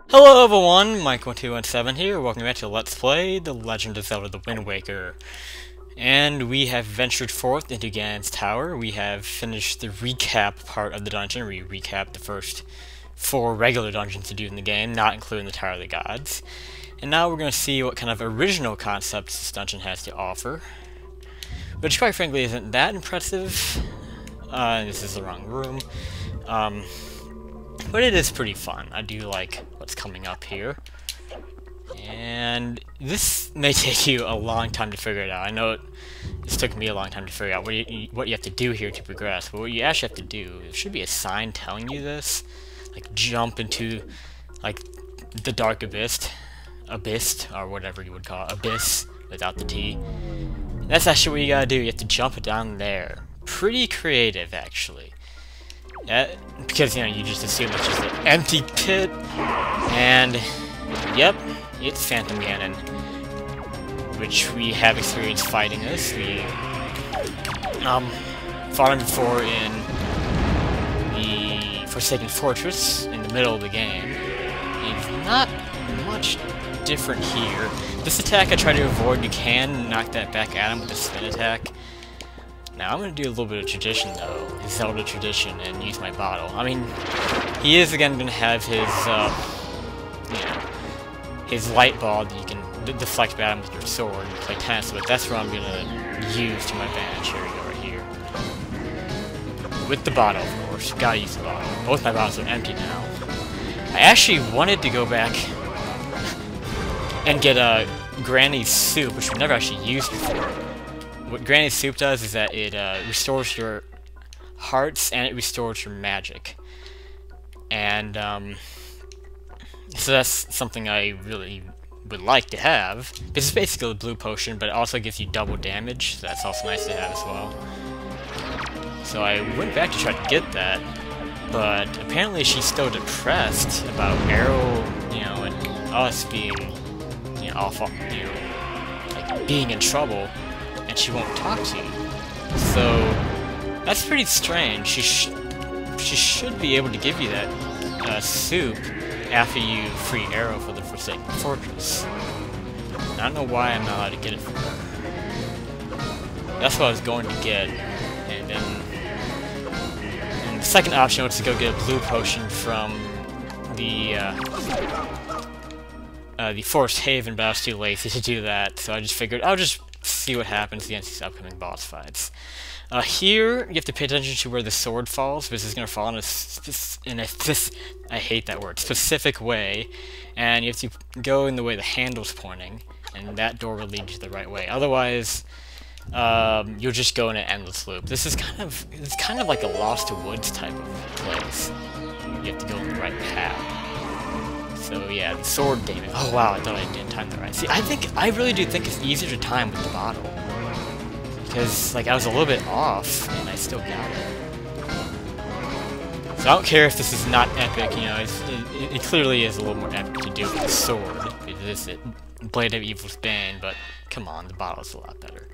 Hello everyone, Mike1217 here, welcome back to Let's Play The Legend of Zelda: The Wind Waker. And we have ventured forth into Ganon's Tower. We have finished the recap part of the dungeon. We recapped the first 4 regular dungeons to do in the game, not including the Tower of the Gods. And now we're going to see what kind of original concepts this dungeon has to offer. Which quite frankly isn't that impressive. This is the wrong room. But it is pretty fun. I do like what's coming up here. And this may take you a long time to figure it out. I know it's took me a long time to figure out what you have to do here to progress. But what you actually have to do, there should be a sign telling you this. Like, jump into, like, the Dark Abyss, or whatever you would call it. Abyss, without the T. That's actually what you gotta do. You have to jump down there. Pretty creative, actually. Because, you know, you just assume it's just an empty pit, and, yep, it's Phantom Ganon, which we have experienced fighting this. We, fought him before in the Forsaken Fortress, in the middle of the game. He's not much different here. This attack I try to avoid. You can knock that back at him with the spin attack. Now, I'm going to do a little bit of tradition, though, Zelda tradition, and use my bottle. I mean, he is, again, going to have his, you know, his light ball that you can deflect back with your sword and play tennis with. That's what I'm going to use to my advantage. Here we go, right here. With the bottle, of course. Gotta use the bottle. Both my bottles are empty now. I actually wanted to go back and get a Granny's soup, which we've never actually used before. What Granny's soup does is that it restores your hearts and it restores your magic. And so that's something I really would like to have. This is basically a blue potion, but it also gives you double damage, so that's also nice to have as well. So I went back to try to get that, but apparently she's still depressed about Arrow, you know, and us being, you know, awful, you know, like being in trouble. And she won't talk to you. So that's pretty strange. She should be able to give you that soup after you free Arrow for the Forsaken Fortress. I don't know why I'm not allowed to get it from her. That's what I was going to get. And then the second option was to go get a blue potion from the Forest Haven, but I was too lazy to do that. So I just figured I'll just see what happens against these upcoming boss fights. Here, you have to pay attention to where the sword falls, because it's going to fall in a I hate that word, specific way, and you have to go in the way the handle's pointing, and that door will lead you the right way. Otherwise, you'll just go in an endless loop. This is kind of like a Lost to Woods type of place. You have to go in the right path. So yeah, the sword damage. Oh wow, I thought I didn't time that right. See, I really do think it's easier to time with the bottle. Because, like, I was a little bit off, and I still got it. So I don't care if this is not epic, you know, it clearly is a little more epic to do with the sword. It is Blade of Evil's Bane, but come on, the bottle's a lot better.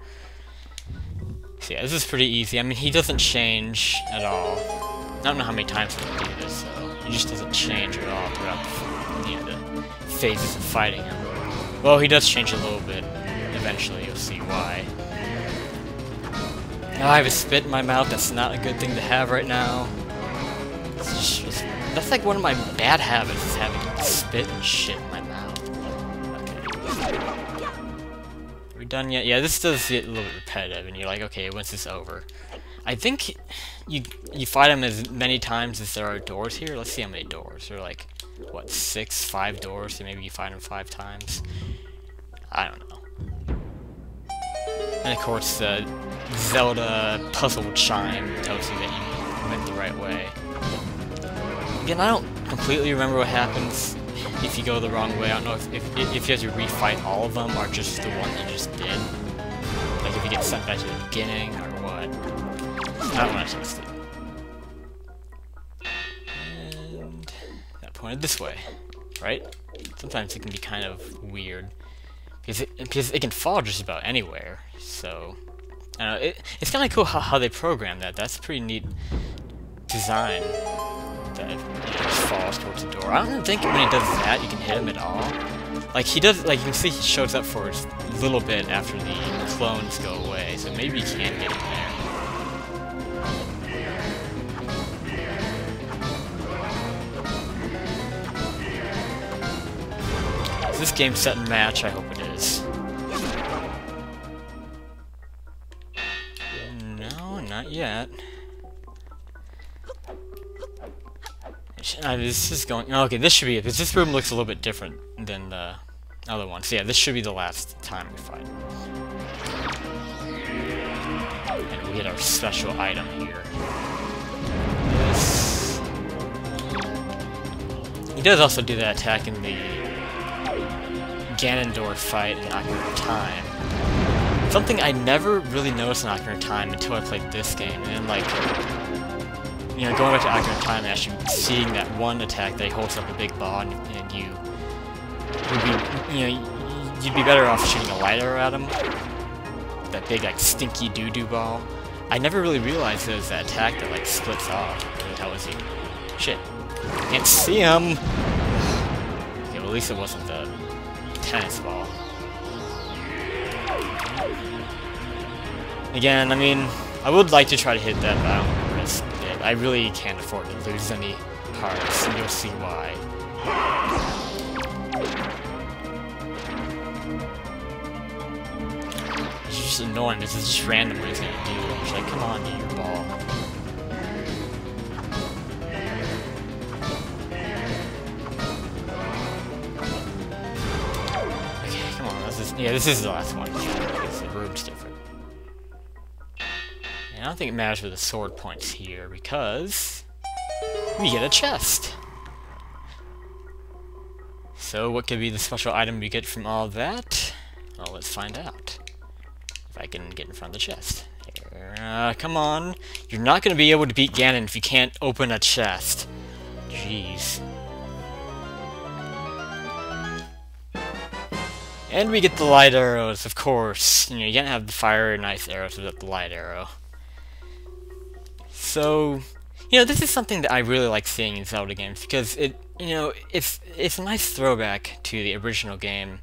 So yeah, this is pretty easy. I mean, he doesn't change at all. I don't know how many times we can do this, so he just doesn't change at all throughout the phases of fighting him. Well, he does change a little bit. Eventually, you'll see why. Now I have a spit in my mouth. That's not a good thing to have right now. That's like one of my bad habits, is having spit and shit in my mouth. Okay. Are we done yet? Yeah, this does get a little bit repetitive, and you're like, okay, when's this over? I think you fight him as many times as there are doors here. Let's see how many doors. There are like, what, 5 doors, so maybe you fight him 5 times. I don't know. And of course, the Zelda puzzle chime tells you that you went the right way. Again, I don't completely remember what happens if you go the wrong way. I don't know if you have to refight all of them, or just the one you just did. Like if you get sent back to the beginning, or what. I don't want to test it. And that pointed this way, right? Sometimes it can be kind of weird. Because it can fall just about anywhere, so I don't know, it's kind of cool how they program that. That's a pretty neat design. That just falls towards the door. before. I don't think when he does that, you can hit him at all. Like, he does, like, you can see he shows up for a little bit after the clones go away, so maybe you can get him there. Is this game set and match? I hope it is. No, not yet. This is going... Okay, this should be it, because this room looks a little bit different than the other one. So yeah, this should be the last time we fight. And we get our special item here. This... He does also do that attack in the Ganondorf fight in Ocarina of Time. Something I never really noticed in Ocarina of Time until I played this game, and then, like... You know, going back to Ocarina of Time and actually seeing that one attack that he holds up a big ball and you would be, you know, you'd be better off shooting a light arrow at him. That big, like, stinky doo-doo ball. I never really realized there was that attack that, like, splits off. That was you. Shit. Can't see him! Okay, well, at least it wasn't the tennis ball. Again, I mean, I would like to try to hit that, but I don't want to risk it. I really can't afford to lose any hearts, and you'll see why. It's just annoying, this is just random what he's gonna do. It's like, come on, get your ball. Okay, come on, yeah, this is the last one. Because the room's different. I don't think it matters with the sword points here, because we get a chest. So what could be the special item we get from all that? Well, let's find out. If I can get in front of the chest. Here, come on. You're not going to be able to beat Ganon if you can't open a chest. Jeez. And we get the light arrows, of course. You know, you can't have the fire and ice arrows without the light arrow. So, you know, this is something that I really like seeing in Zelda games, because it, you know, it's a nice throwback to the original game,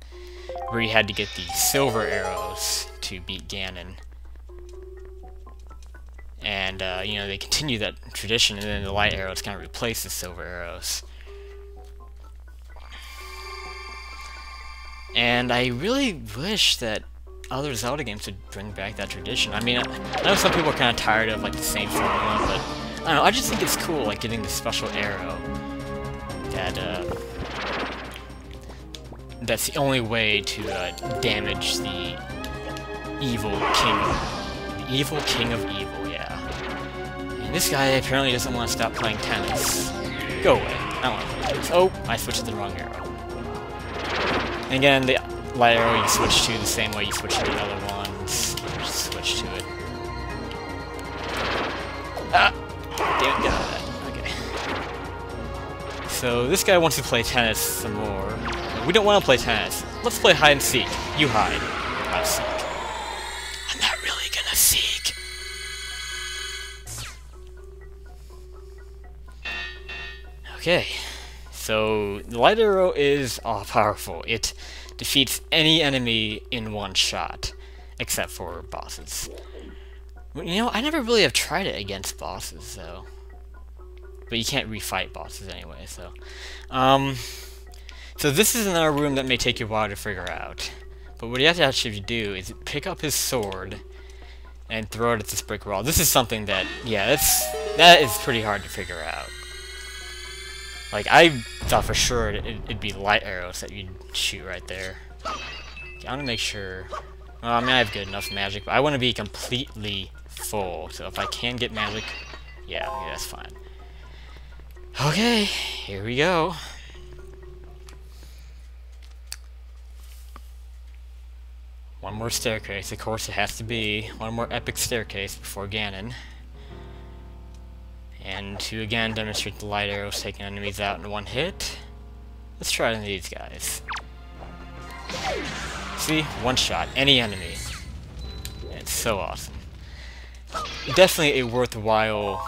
where you had to get the silver arrows to beat Ganon. And, you know, they continue that tradition, and then the light arrows kind of replace the silver arrows. And I really wish that other Zelda games would bring back that tradition. I mean, I know some people are kind of tired of, like, the same formula, but I don't know, I just think it's cool, like, getting the special arrow that, that's the only way to, damage the evil king. The evil king of evil, yeah. And this guy apparently doesn't want to stop playing tennis. Go away. I don't want to play tennis. Oh, I switched to the wrong arrow. And again, the light arrow you switch to the same way you switch to the other ones. Just switch to it. Ah! Damn it, get out of that. Okay. So, this guy wants to play tennis some more. We don't want to play tennis. Let's play hide and seek. You hide. I'll seek. I'm not really gonna seek. Okay. So, the light arrow is all-powerful. It defeats any enemy in one shot, except for bosses. You know, I never really have tried it against bosses, though. But you can't refight bosses anyway, so... So this is another room that may take you a while to figure out. But what you have to actually do is pick up his sword and throw it at this brick wall. This is something that, yeah, that is pretty hard to figure out. Like, I thought for sure it'd be light arrows that you'd shoot right there. Okay, I want to make sure... Well, I mean, I have good enough magic, but I want to be completely full. So if I can get magic... Yeah, okay, that's fine. Okay, here we go. One more staircase, of course it has to be. One more epic staircase before Ganon. And to again demonstrate the light arrows taking enemies out in one hit, let's try it on these guys. See? One shot. Any enemy. It's so awesome. Definitely a worthwhile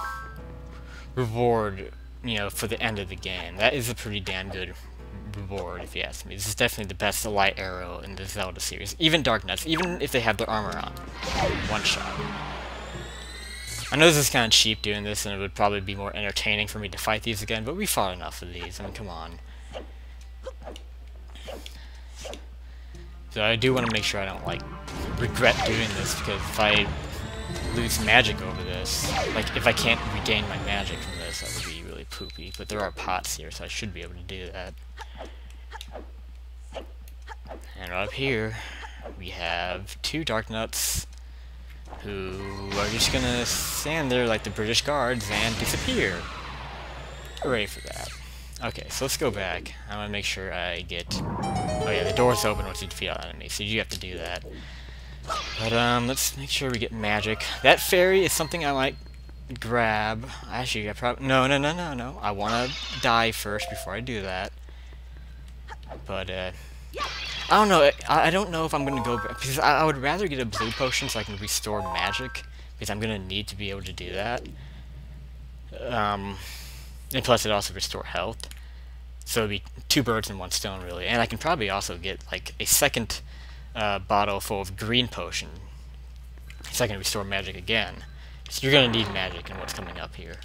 reward, you you know, for the end of the game. That is a pretty damn good reward, if you ask me. This is definitely the best light arrow in the Zelda series. Even Dark Nuts, even if they have their armor on. One shot. I know this is kind of cheap doing this, and it would probably be more entertaining for me to fight these again, but we fought enough of these. I mean, come on. So I do want to make sure I don't, like, regret doing this, because if I lose magic over this, like, if I can't regain my magic from this, that would be really poopy. But there are pots here, so I should be able to do that. And right up here, we have 2 Dark Nuts, who are just gonna stand there like the British Guards and disappear. Hooray for that. Okay, so let's go back. I want to make sure I get... Oh yeah, the door's open once you defeat all enemies, so you have to do that. But let's make sure we get magic. That fairy is something I might grab. Actually, I probably... No. I want to die first before I do that. But, I don't know. I don't know if I'm going to go back, because I would rather get a blue potion so I can restore magic, because I'm going to need to be able to do that. And plus it also restore health. So it'd be 2 birds in 1 stone, really. And I can probably also get, like, a second bottle full of green potion, so I can restore magic again. So you're going to need magic in what's coming up here.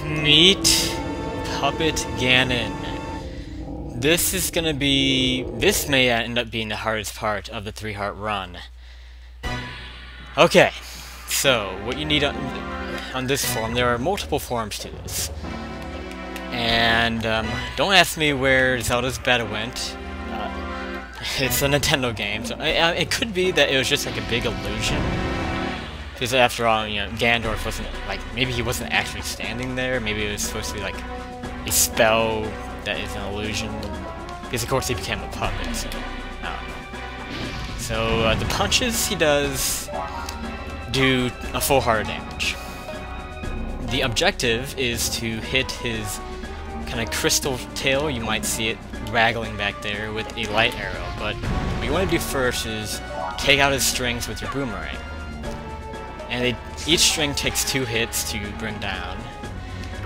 Meet Puppet Ganon. This is gonna be... This may end up being the hardest part of the 3-heart run. Okay, so what you need on this form, there are multiple forms to this. And don't ask me where Zelda's beta went. It's a Nintendo game, so it could be that it was just like a big illusion. Because after all, you know, Ganondorf wasn't, like, maybe he wasn't actually standing there, maybe it was supposed to be, like, a spell that is an illusion. Because, of course, he became a puppet, so, I don't know. So, the punches he does do a full heart of damage. The objective is to hit his kind of crystal tail, you might see it waggling back there, with a light arrow. But what you want to do first is take out his strings with your boomerang. And each string takes 2 hits to bring down.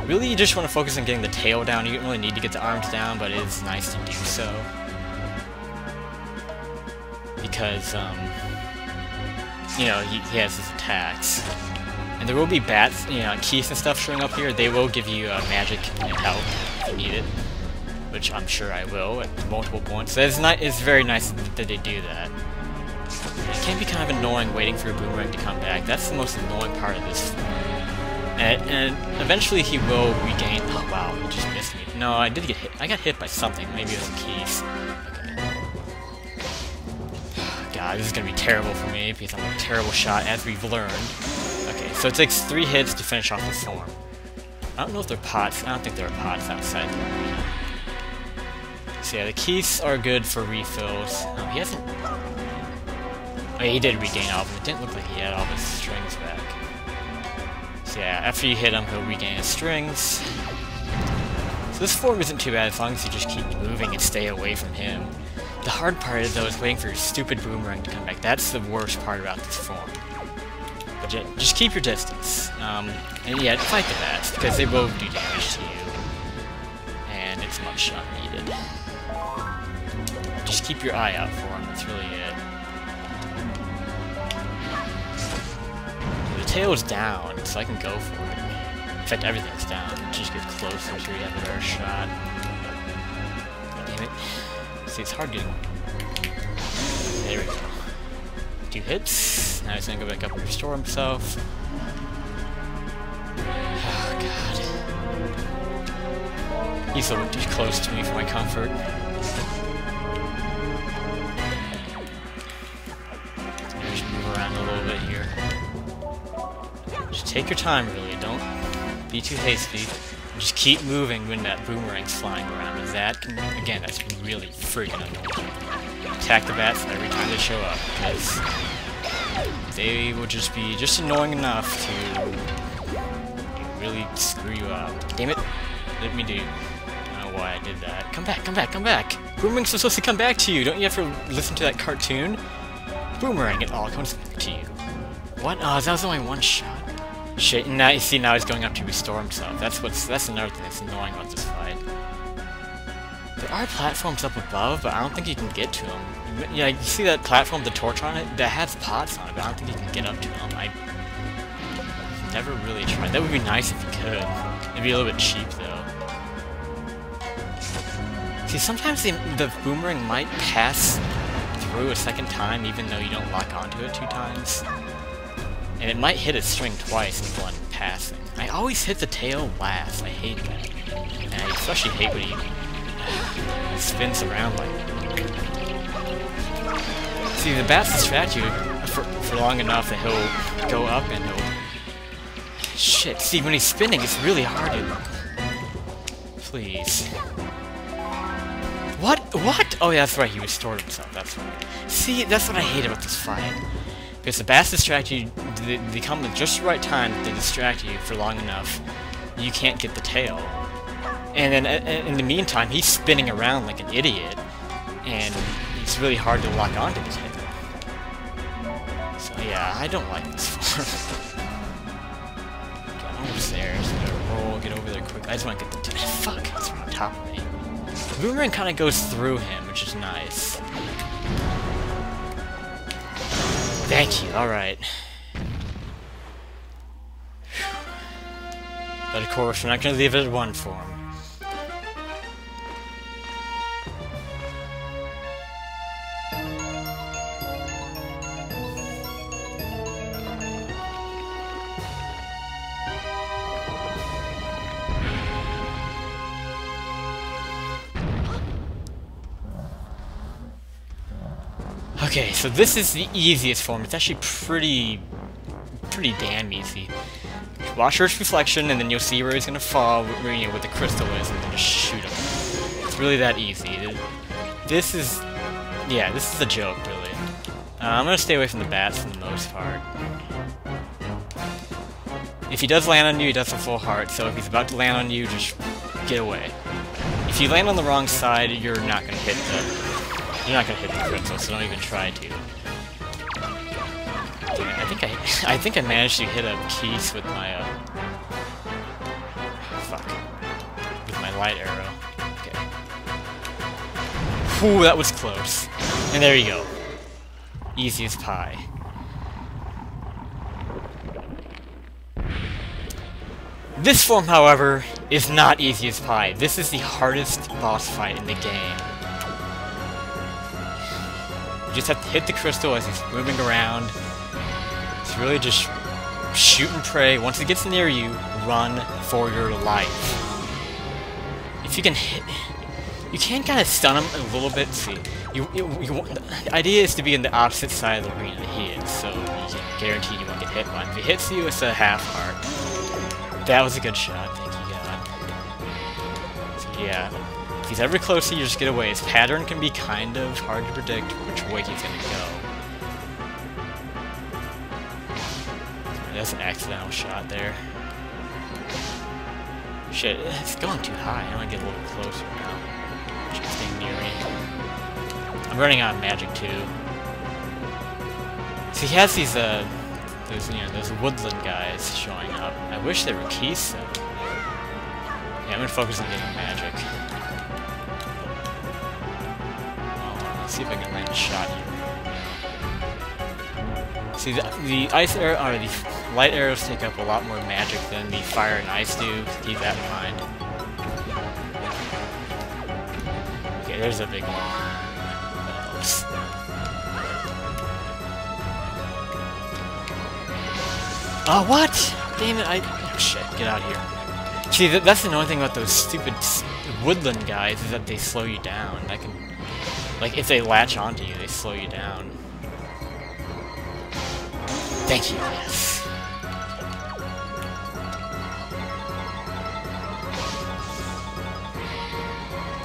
Really, you just want to focus on getting the tail down. You don't really need to get the arms down, but it is nice to do so. because, you know, he has his attacks. And there will be bats, you know, keys and stuff showing up here. They will give you magic and help if you need it, which I'm sure I will at multiple points. So it's very nice that they do that. It can be kind of annoying waiting for a boomerang to come back. That's the most annoying part of this form. And eventually he will regain... Oh wow, he just missed me. No, I did get hit. I got hit by something. Maybe it was the keys. Okay. God, this is gonna be terrible for me because I'm a terrible shot, as we've learned. Okay, so it takes 3 hits to finish off the form. I don't know if they're pots. I don't think there are pots outside the arena. So yeah, the keys are good for refills. He hasn't... Oh, yeah, he did regain all of them. It didn't look like he had all his strings back. So yeah, after you hit him, he'll regain his strings. So this form isn't too bad as long as you just keep moving and stay away from him. The hard part is, though, is waiting for your stupid boomerang to come back. That's the worst part about this form. But just keep your distance. And yeah, fight the bats, because they will do damage to you. And it's much unneeded. Just keep your eye out for him, that's really it. The tail is down, so I can go for it. In fact, everything's down. Just get closer so you have a better shot. Damn it. See, it's hard getting... There we go. 2 hits. Now he's gonna go back up and restore himself. Oh, God. He's a little too close to me for my comfort. Just move around a little bit here. Just take your time, really. Don't be too hasty. Just keep moving when that boomerang's flying around. And that can, again, that's really freaking annoying. Attack the bats every time they show up, because they will just be just annoying enough to really screw you up. Damn it! Let me do. I don't know why I did that. Come back! Come back! Come back! Boomerang's supposed to come back to you. Don't you have to listen to that cartoon? Boomerang, it all comes back to you. What? Oh, that was only one shot. Shit, and now you see, now he's going up to restore himself. That's another thing that's annoying about this fight. There are platforms up above, but I don't think you can get to them. Yeah, you see that platform with the torch on it? That has pots on it, but I don't think you can get up to them. I never really tried. That would be nice if you could. It'd be a little bit cheap, though. See, sometimes the boomerang might pass through a second time, even though you don't lock onto it 2 times. And it might hit a string twice in one passing. I always hit the tail last. I hate that. And I especially hate when he spins around like that. See, the bats distract you for long enough that he'll go up and he'll... Shit, see, when he's spinning, it's really hard to... Please. What? What? Oh yeah, that's right, he restored himself, that's right. See, that's what I hate about this fight. Because the bats distract you, they come at just the right time, they distract you for long enough, you can't get the tail. And then in the meantime, he's spinning around like an idiot, and it's really hard to lock onto the tail. So yeah, I don't like this form. Okay, I'm almost there, just gotta roll, get over there quick. I just want to get the tail. Fuck, it's right on top of me. The boomerang kind of goes through him, which is nice. Thank you, alright. But of course, we're not going to leave it at 1 form. Okay, so this is the easiest form. It's actually pretty damn easy. Watch Earth's reflection, and then you'll see where he's gonna fall, where, you know, what the crystal is, and then just shoot him. It's really that easy. This is, yeah, this is a joke, really. I'm gonna stay away from the bats for the most part. If he does land on you, he does a full heart, so if he's about to land on you, just get away. If you land on the wrong side, you're not gonna hit the... You're not gonna hit the crystal, so don't even try to. Damn it, I think I managed to hit a piece with my fuck. With my light arrow. Okay. Whew, that was close. And there you go. easy as pie. This form, however, is not easy as pie. This is the hardest boss fight in the game. You just have to hit the crystal as he's moving around. It's really just shoot and pray. Once it gets near you, run for your life. If you can hit... You can kind of stun him a little bit. See, the idea is to be in the opposite side of the arena that he is, so you can guarantee you won't get hit by him. If he hits you, it's a half heart. That was a good shot, thank you, God. So, yeah, if he's ever close to you, just get away. His pattern can be kind of hard to predict which way he's gonna go. That's an accidental shot there. Shit, it's going too high. I want to get a little closer now. Just staying near me. I'm running out of magic too. So he has these those woodland guys showing up. I wish they were keys though. Yeah, I'm gonna focus on getting magic. Let's see if I can land a shot here. See, the ice arrow, or the light arrows take up a lot more magic than the fire and ice do. Keep that in mind. Okay, there's a big one. Oops. Oh, what? Damn it, oh, shit, get out of here. See, that's the annoying thing about those stupid woodland guys, is that they slow you down. That can... Like, if they latch onto you, they slow you down. Thank you, yes.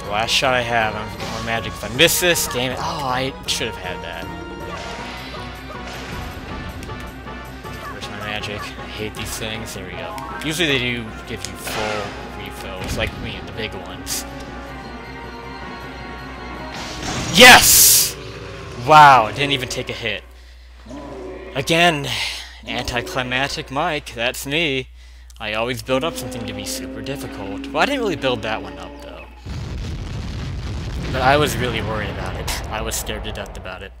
The last shot I have, I'm gonna get more magic. If I miss this, damn it. Oh, I should have had that. Where's my magic? I hate these things. There we go. Usually they do give you full refills, like me, the big ones. Yes! Wow, it didn't even take a hit. Again, anticlimactic Mike, that's me. I always build up something to be super difficult. Well, I didn't really build that one up, though. But I was really worried about it. I was scared to death about it.